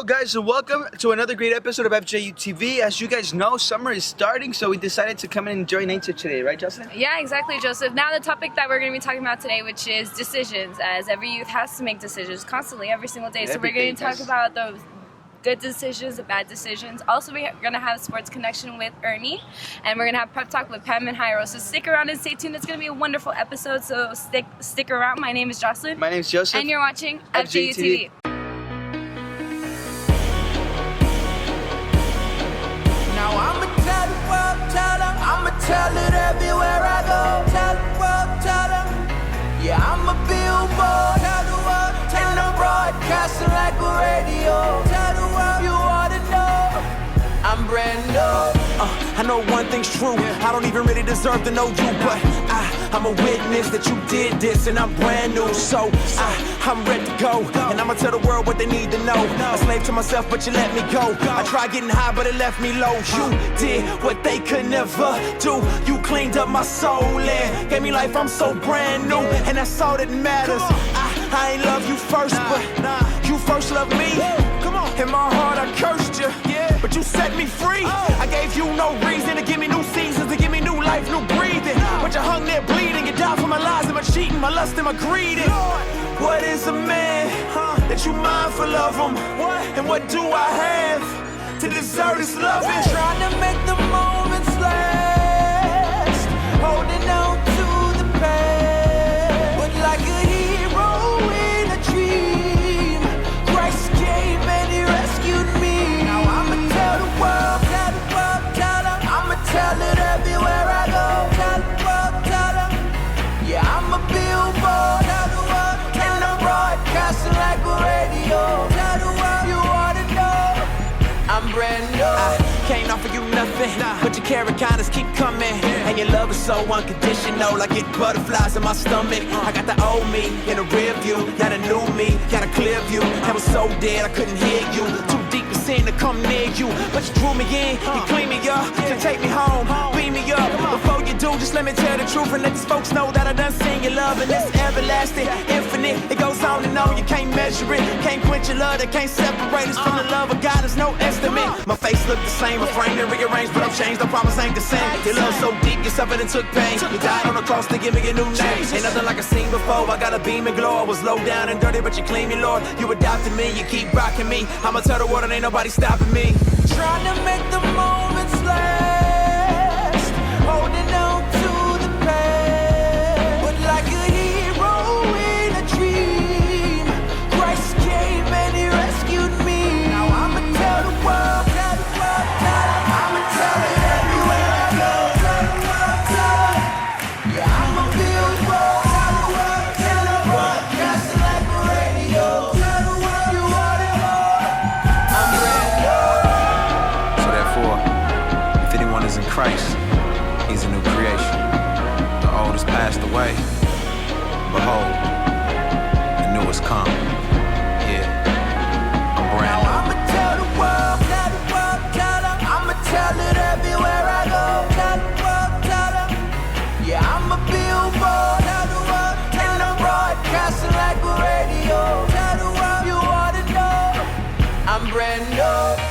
Hello guys and welcome to another great episode of FJUTV. As you guys know, summer is starting, so we decided to come in and enjoy nature today, right Justin? Yeah, exactly, Joseph. Now the topic that we're going to be talking about today, which is decisions, as every youth has to make decisions constantly, every single day. So we're going to talk about those good decisions, the bad decisions. Also, we're going to have Sports Connection with Ernie, and we're going to have Prep Talk with Pam and Jairo. So stick around and stay tuned. It's going to be a wonderful episode, so stick around. My name is Jocelyn. My name is Joseph. And you're watching FJUTV. Tell it everywhere I go. Tell the world, tell them. Yeah, I'm a billboard. Tell the world, and I'm broadcasting like a radio. Tell the world you ought to know. I'm brand new. I know one thing's true. I don't even really deserve to know you, but I'm a witness that you did this, and I'm brand new. So I'm ready to go, and I'ma tell the world what they need to know. A slave to myself, but you let me go. I tried getting high, but it left me low. You did what they could never do. You cleaned up my soul and gave me life. I'm so brand new, and that's all that matters. I ain't love you first, but you first loved me. In my heart, I cursed you, but you set me free. I gave you no reason to give me new seasons, to give me new life, new breathing. But you hung there bleeding. You died for my lies and my cheating, my lust and my greed. What is a man that you mindful of him? And what do I have to deserve this loving? Trying to make the moments last, holding on to the past. But like a hero in a dream, Christ came and he rescued me. Now I'ma tell the world, tell them. I'ma tell it everywhere I go. Tell the world, tell them. Yeah, I'm a billboard. Tell the world, and I'm broadcasting like a radio. Tell the world you ought to know. I'm brand new. I can't offer you nothing, but your carrot kindness keep coming. And your love is so unconditional, I get butterflies in my stomach. I got the old me in the rear view, now the new me, got a clear view. I was so dead I couldn't hear you, too deep in sin to come near you. But you drew me in, you clean me up, to take me home, beam me up. Before you do, just let me tell the truth and let these folks know that I done seen your love. And it's everlasting, infinite, it goes on and on. You can't measure it, can't quench your love, that can't separate us from the love of God. There's no estimate. My face look the same, a frame and rearranged, but I'm changed. The promise ain't the same. Your love so deep, you suffered and took pain. You died on the cross to give me a new name. Ain't nothing like I seen before. I got a beam and glow. I was low down and dirty, but you clean me, Lord. You adopted me, you keep rocking me. I'ma tell the world and ain't nobody stopping me. Trying to make the moments last, holding on to the past. But like a hero in a dream, Christ came and he rescued me. Now I'ma tell the world, tell them. I'ma tell it everywhere I go. Tell the world, tell them. Yeah, I'm a billboard. Tell the world, tell them. Broadcasting like a radio. Tell the world you want it more. I'm brand new. So therefore, if anyone is in Christ, he's a new creation. The old has passed away. Behold, the new has come. Yeah, I'm brand new. I'ma tell the world, tell them. I'ma tell it everywhere I go. Tell the world, tell them. Yeah, I'm a billboard. Tell the world, and I'm broadcasting like a radio. Tell the world you ought to know. I'm brand new.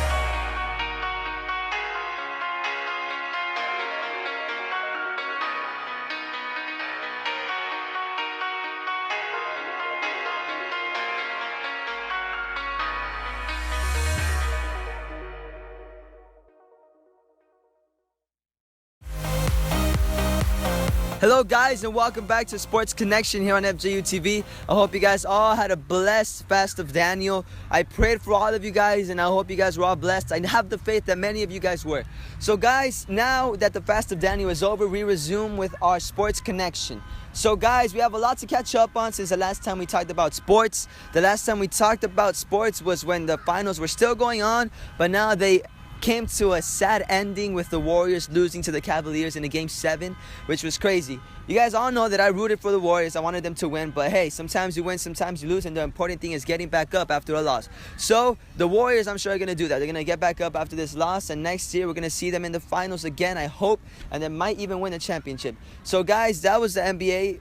Hello guys and welcome back to Sports Connection here on FJUTV. I hope you guys all had a blessed fast of Daniel. I prayed for all of you guys and I hope you guys were all blessed. I have the faith that many of you guys were. So guys, now that the fast of Daniel is over, we resume with our Sports Connection. So guys, we have a lot to catch up on since the last time we talked about sports. The last time we talked about sports was when the finals were still going on, but now they came to a sad ending with the Warriors losing to the Cavaliers in a Game 7, which was crazy. You guys all know that I rooted for the Warriors. I wanted them to win, but hey, sometimes you win, sometimes you lose, and the important thing is getting back up after a loss. So the Warriors, I'm sure, are going to do that. They're going to get back up after this loss, and next year we're going to see them in the finals again, I hope, and they might even win the championship. So guys, that was the NBA.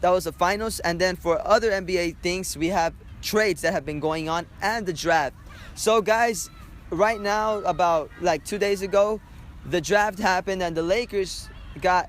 That was the finals. And then for other NBA things, we have trades that have been going on and the draft. So guys, right now, about like 2 days ago, the draft happened and the Lakers got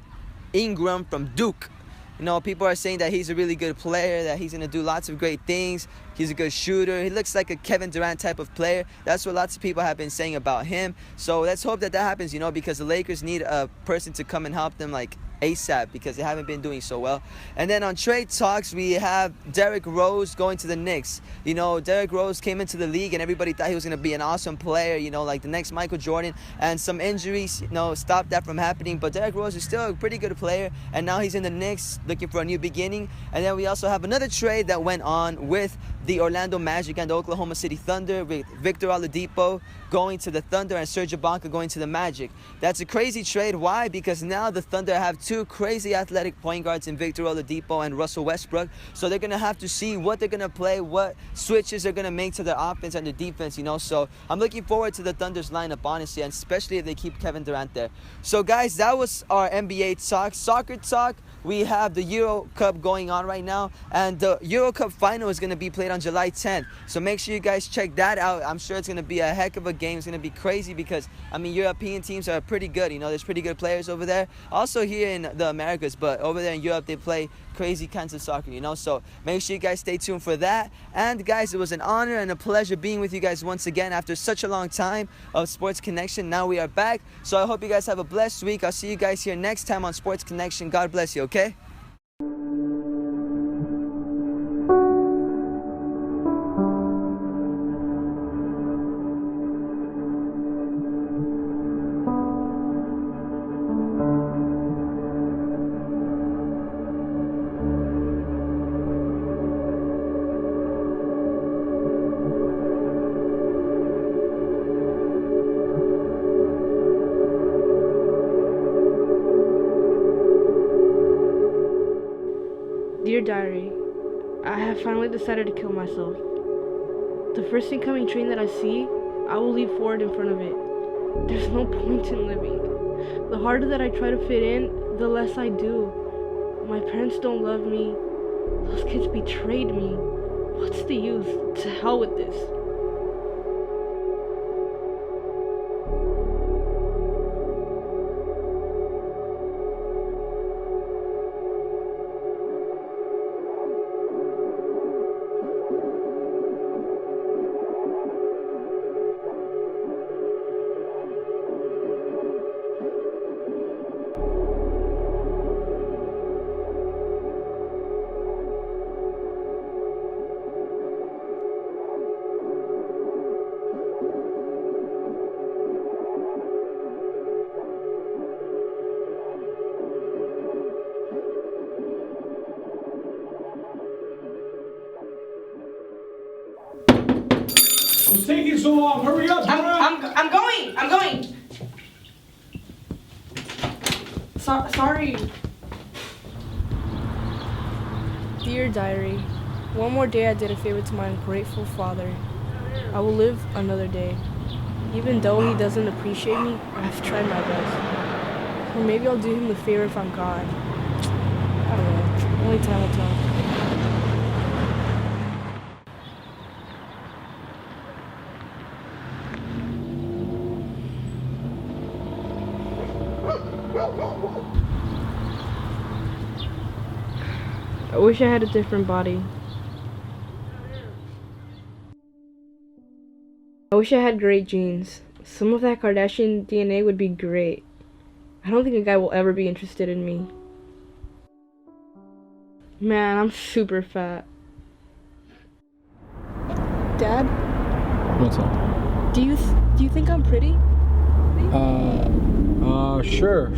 Ingram from Duke. You know, people are saying that he's a really good player, that he's going to do lots of great things. He's a good shooter. He looks like a Kevin Durant type of player. That's what lots of people have been saying about him. So let's hope that happens, you know, because the Lakers need a person to come and help them like ASAP, because they haven't been doing so well. And then on trade talks, we have Derrick Rose going to the Knicks. You know, Derrick Rose came into the league and everybody thought he was going to be an awesome player, you know, like the next Michael Jordan. And some injuries, you know, stopped that from happening. But Derrick Rose is still a pretty good player. And now he's in the Knicks looking for a new beginning. And then we also have another trade that went on with the Orlando Magic and the Oklahoma City Thunder, with Victor Oladipo going to the Thunder and Serge Ibaka going to the Magic. That's a crazy trade. Why? Because now the Thunder have two crazy athletic point guards in Victor Oladipo and Russell Westbrook. So they're going to have to see what they're going to play, what switches they're going to make to their offense and their defense, you know. So I'm looking forward to the Thunder's lineup, honestly, and especially if they keep Kevin Durant there. So guys, that was our NBA talk. Soccer talk. We have the Euro Cup going on right now, and the Euro Cup final is going to be played on July 10th. So make sure you guys check that out. I'm sure it's going to be a heck of a game. It's going to be crazy because, I mean, European teams are pretty good. You know, there's pretty good players over there. Also here in the Americas, but over there in Europe, they play crazy kinds of soccer, you know. So make sure you guys stay tuned for that. And guys, it was an honor and a pleasure being with you guys once again after such a long time of Sports Connection. Now we are back. So I hope you guys have a blessed week. I'll see you guys here next time on Sports Connection. God bless you, okay? Dear Diary, I have finally decided to kill myself. The first incoming train that I see, I will leap forward in front of it. There's no point in living. The harder that I try to fit in, the less I do. My parents don't love me. Those kids betrayed me. What's the use? To hell with this. What's taking so long? Hurry up, I'm going. Sorry. Dear Diary, one more day I did a favor to my ungrateful father. I will live another day. Even though he doesn't appreciate me, I've tried my best. Or maybe I'll do him the favor if I'm gone. I don't know. Only time will tell. I wish I had a different body. I wish I had great genes. Some of that Kardashian DNA would be great. I don't think a guy will ever be interested in me. Man, I'm super fat. Dad? What's up? Do you think I'm pretty? Sure. I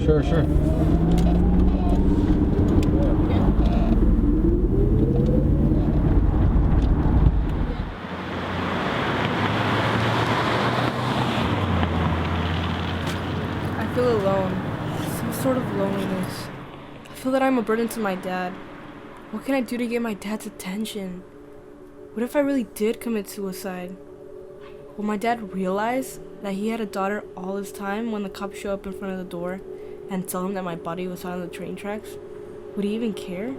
feel alone. Some sort of loneliness. I feel that I'm a burden to my dad. What can I do to get my dad's attention? What if I really did commit suicide? Will my dad realize that he had a daughter all his time when the cops show up in front of the door and tell him that my body was found on the train tracks? Would he even care?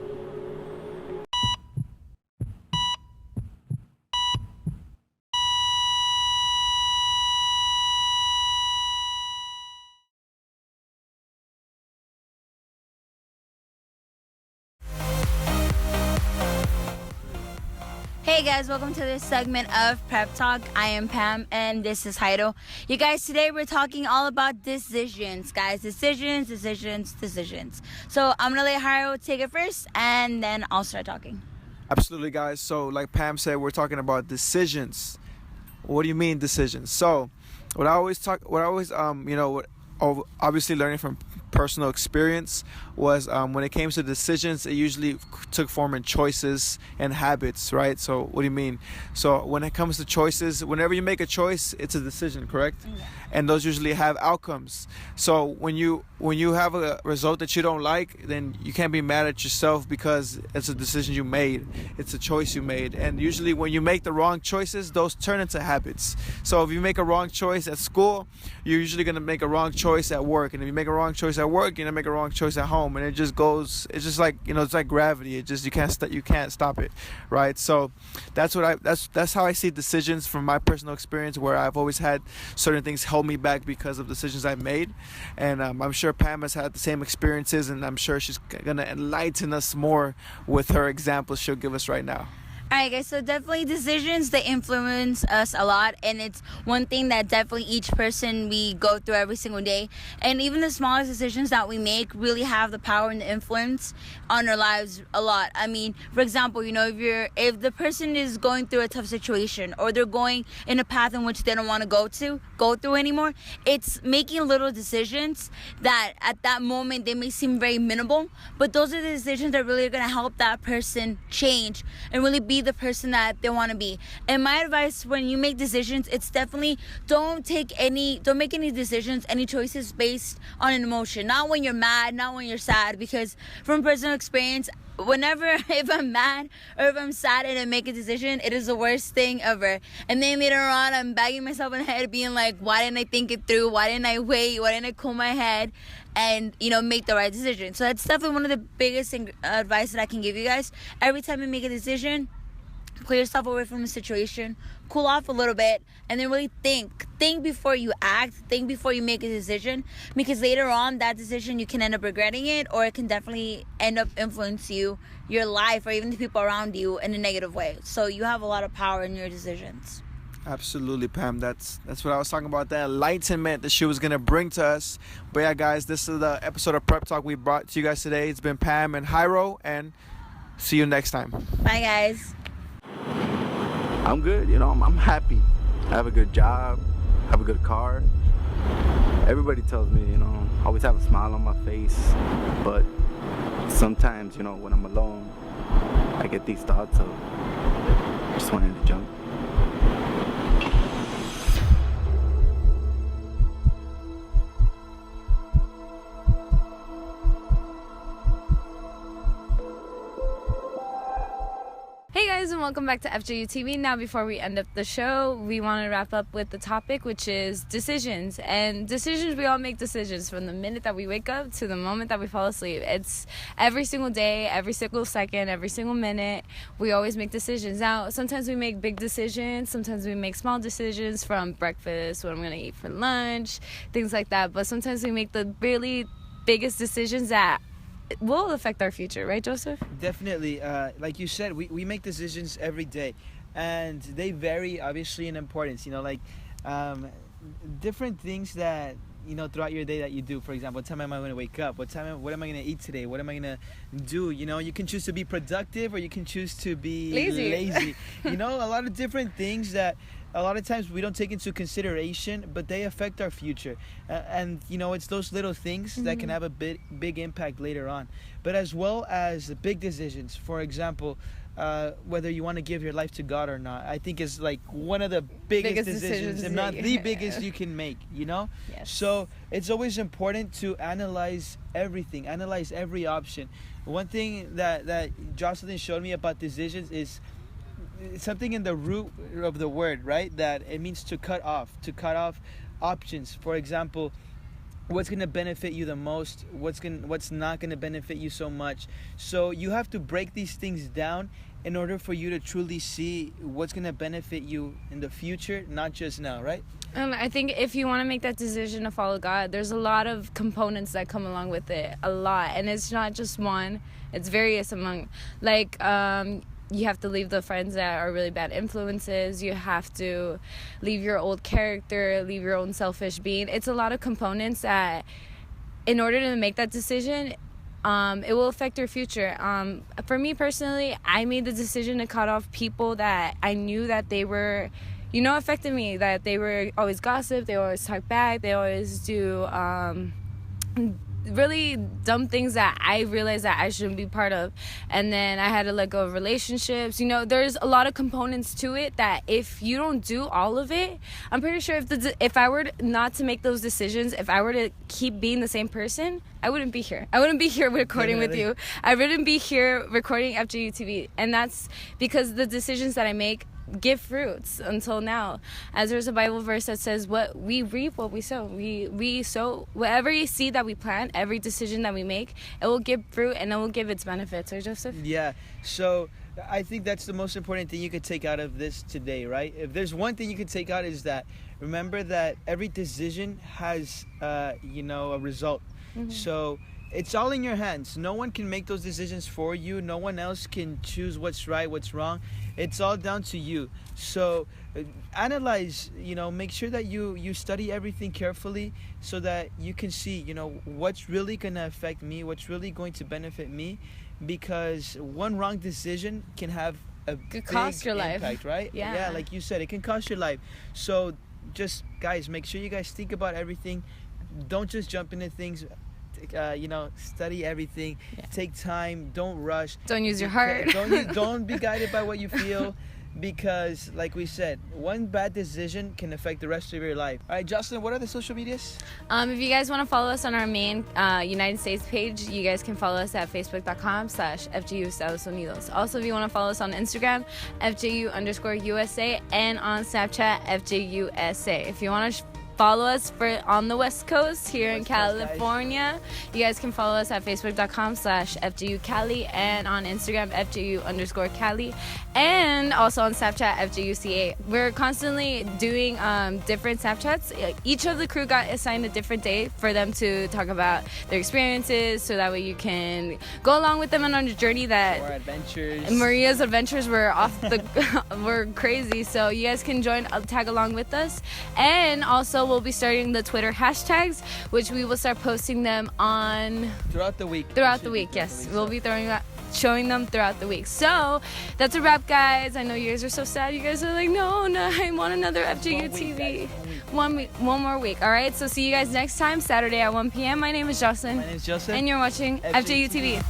Hey guys, welcome to this segment of Prep Talk. I am Pam and this is Heido. You guys, today we're talking all about decisions, guys. Decisions. So I'm gonna let Heido take it first and then I'll start talking. Absolutely, guys. So like Pam said, we're talking about decisions. What do you mean decisions? So obviously learning from personal experience was when it came to decisions, it usually took form in choices and habits, right? So what do you mean? So when it comes to choices, whenever you make a choice, it's a decision, correct? Yeah. And those usually have outcomes. So when you have a result that you don't like, then you can't be mad at yourself because it's a decision you made. It's a choice you made. And usually when you make the wrong choices, those turn into habits. So if you make a wrong choice at school, you're usually going to make a wrong choice at work. And if you make a wrong choice at work, you're going to make a wrong choice at home. And it just goes, it's just like, it's like gravity. It just, you can't stop it, right? So that's how I see decisions from my personal experience, where I've always had certain things hold me back because of decisions I've made. And I'm sure Pam has had the same experiences, and I'm sure she's going to enlighten us more with her examples she'll give us right now. Alright guys, so definitely decisions, they influence us a lot, and it's one thing that definitely each person we go through every single day. And even the smallest decisions that we make really have the power and the influence on our lives a lot. I mean, for example, if the person is going through a tough situation, or they're going in a path in which they don't want to go through anymore, it's making little decisions that at that moment they may seem very minimal, but those are the decisions that really are going to help that person change and really be the person that they want to be. And my advice when you make decisions, it's definitely don't make any decisions, any choices based on an emotion. Not when you're mad, not when you're sad, because from personal experience, if I'm mad or if I'm sad and I make a decision, it is the worst thing ever. And then later on, I'm bagging myself in the head, being like, why didn't I think it through? Why didn't I wait? Why didn't I cool my head and make the right decision? So that's definitely one of the biggest advice that I can give you guys. Every time you make a decision, pull yourself away from the situation, cool off a little bit, and then really think before you act, think before you make a decision, because later on that decision you can end up regretting it, or it can definitely end up influencing your life or even the people around you in a negative way. So you have a lot of power in your decisions. Absolutely, Pam. That's what I was talking about, that enlightenment that she was going to bring to us. But yeah, guys, this is the episode of Prep Talk we brought to you guys today. It's been Pam and Jairo, and see you next time. Bye, guys. I'm good, I'm happy. I have a good job, have a good car. Everybody tells me, I always have a smile on my face. But sometimes, when I'm alone, I get these thoughts of just wanting to jump. Hey guys, and welcome back to FJUTV. Now, before we end up the show, we want to wrap up with the topic, which is decisions. And decisions, we all make decisions from the minute that we wake up to the moment that we fall asleep. It's every single day, every single second, every single minute. We always make decisions. Now, sometimes we make big decisions. Sometimes we make small decisions, from breakfast, what I'm going to eat for lunch, things like that. But sometimes we make the really biggest decisions that will affect our future, right, Joseph? Definitely. Like you said, we make decisions every day, and they vary obviously in importance. Different things that throughout your day that you do. For example, what time am I going to wake up? What am I going to eat today? What am I going to do? You can choose to be productive, or you can choose to be lazy. A lot of different things that a lot of times we don't take into consideration, but they affect our future. And it's those little things that can have a big impact later on. But as well as the big decisions, for example, whether you want to give your life to God or not, I think is like one of the biggest decisions, if not the biggest you can make, Yes. So it's always important to analyze everything, analyze every option. One thing that Jocelyn showed me about decisions is something in the root of the word, right? That it means to cut off options. For example, what's going to benefit you the most, what's not going to benefit you so much. So you have to break these things down in order for you to truly see what's going to benefit you in the future, not just now, right? I think if you want to make that decision to follow God, there's a lot of components that come along with it, a lot. And it's not just one, it's various among, you have to leave the friends that are really bad influences. You have to leave your old character, leave your own selfish being. It's a lot of components that, in order to make that decision, it will affect your future. For me personally, I made the decision to cut off people that I knew that they were, affecting me. That they were always gossip, they always talk back, they always do really dumb things that I realized that I shouldn't be part of. And then I had to let go of relationships. There's a lot of components to it that if you don't do all of it, I'm pretty sure if I were not to make those decisions, if I were to keep being the same person, I wouldn't be here. I wouldn't be here recording with you. I wouldn't be here recording FJUTV. And that's because the decisions that I make give fruits until now. As there's a Bible verse that says, what we reap, what we sow. We sow whatever you see that we plant, every decision that we make, it will give fruit and it will give its benefits. Right, Joseph? Yeah. So I think that's the most important thing you could take out of this today, right? If there's one thing you could take out, is that remember that every decision has a result. Mm-hmm. So it's all in your hands. No one can make those decisions for you. No one else can choose what's right, what's wrong. It's all down to you. So analyze, make sure that you study everything carefully so that you can see, what's really going to affect me, what's really going to benefit me, because one wrong decision can have a big cost your impact, life. Right? Yeah, like you said, it can cost your life. So just, guys, make sure you guys think about everything. Don't just jump into things. Study everything. Yeah. Take time. Don't rush. Don't use your heart. Don't be guided by what you feel, because, like we said, one bad decision can affect the rest of your life. All right, Jocelyn, what are the social medias? If you guys want to follow us on our main United States page, you guys can follow us at facebook.com/FJU Estados Unidos. Also, if you want to follow us on Instagram, FJU_USA, and on Snapchat, FJUSA. If you want to follow us on the West Coast here in California, you guys can follow us at facebook.com/FJU Cali, and on Instagram, FJU_Cali, and also on Snapchat, FJUCA. We're constantly doing different Snapchats. Each of the crew got assigned a different day for them to talk about their experiences, so that way you can go along with them on a journey that more adventures. Maria's adventures were were crazy. So you guys can tag along with us. And also, we'll be starting the Twitter hashtags, which we will start posting them on throughout the week. Yes, we'll be showing them throughout the week. So that's a wrap, guys. I know you guys are so sad. You guys are like, no, I want another FJUTV. One more week. All right. So see you guys next time, Saturday at 1 p.m. My name is Jocelyn. My name is Joseph. And you're watching FJUTV.